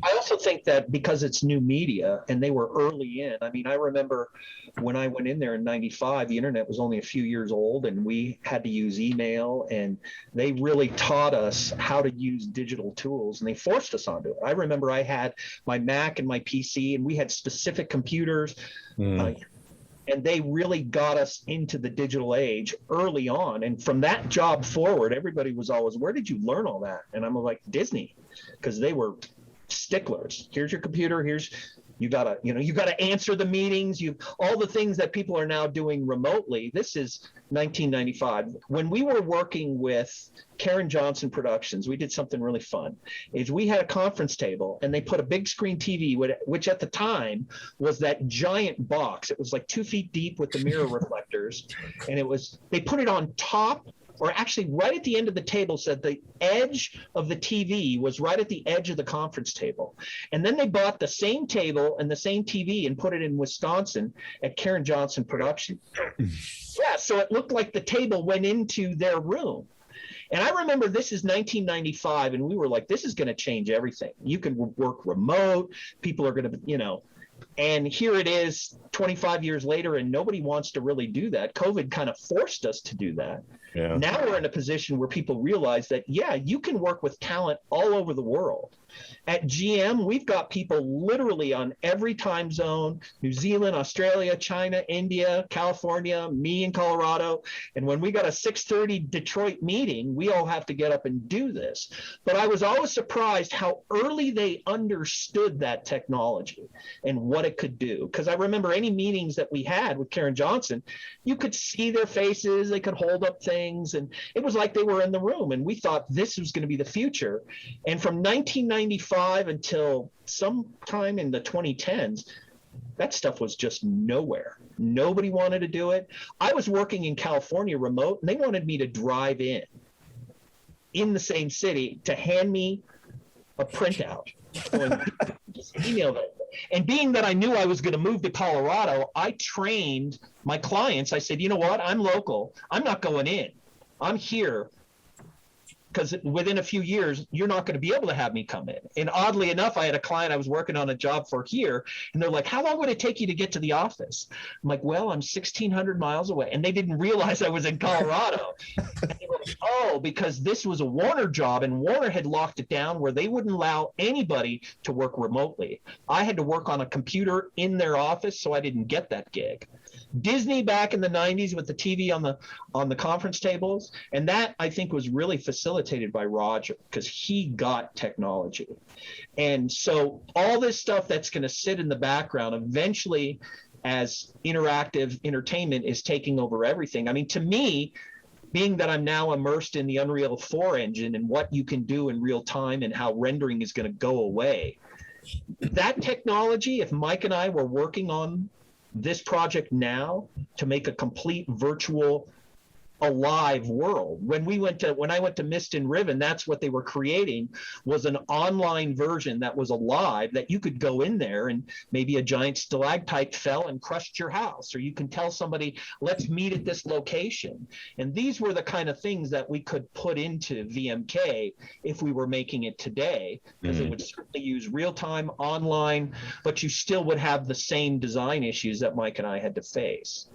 I also think that because it's new media and they were early in. I mean, I remember when I went in there in 95, the internet was only a few years old and we had to use email, and they really taught us how to use digital tools and they forced us onto it. I remember I had my Mac and my PC and we had specific computers. Uh, Mm. and they really got us into the digital age early on. And from that job forward, everybody was always, where did you learn all that? And I'm like, Disney, because they were sticklers. Here's your computer. Here's, you gotta answer the meetings. All the things that people are now doing remotely. This is 1995. When we were working with Karen Johnson Productions, we did something really fun. Is we had a conference table and they put a big screen TV, which at the time was that giant box. It was like 2 feet deep with the mirror reflectors, and they put it on top, or actually right at the end of the table, said the edge of the TV was right at the edge of the conference table. And then they bought the same table and the same TV and put it in Wisconsin at Karen Johnson Production. Yeah, so it looked like the table went into their room. And I remember this is 1995, and we were like, this is going to change everything. You can work remote. People are going to, and here it is 25 years later, and nobody wants to really do that. COVID kind of forced us to do that. Yeah. Now we're in a position where people realize that, yeah, you can work with talent all over the world. At GM, we've got people literally on every time zone: New Zealand, Australia, China, India, California, me in Colorado. And when we got a 6:30 Detroit meeting, we all have to get up and do this. But I was always surprised how early they understood that technology and what it could do. Because I remember any meetings that we had with Karen Johnson, you could see their faces, they could hold up things, and it was like they were in the room. And we thought this was going to be the future. And from 1995 until sometime in the 2010s, that stuff was just nowhere. Nobody wanted to do it. I was working in California remote, and they wanted me to drive in the same city to hand me a printout. Going, just email it. And being that I knew I was going to move to Colorado, I trained my clients. I said, you know what? I'm local. I'm not going in. I'm here, because within a few years, you're not going to be able to have me come in. And oddly enough, I had a client I was working on a job for here, and they're like, how long would it take you to get to the office? I'm like, well, I'm 1,600 miles away. And they didn't realize I was in Colorado. And they were like, oh, because this was a Warner job, and Warner had locked it down where they wouldn't allow anybody to work remotely. I had to work on a computer in their office, so I didn't get that gig. Disney back in the 90s with the TV on the conference tables, and that I think was really facilitated by Roger, because he got technology. And so all this stuff that's going to sit in the background eventually, as interactive entertainment is taking over everything. I mean, to me, being that I'm now immersed in the Unreal 4 engine and what you can do in real time and how rendering is going to go away, that technology, if Mike and I were working on this project now to make a complete virtual alive world. When I went to Mist and Riven, that's what they were creating, was an online version that was alive, that you could go in there and maybe a giant stalactite fell and crushed your house, or you can tell somebody, let's meet at this location. And these were the kind of things that we could put into VMK if we were making it today, because it would certainly use real-time online, but you still would have the same design issues that Mike and I had to face.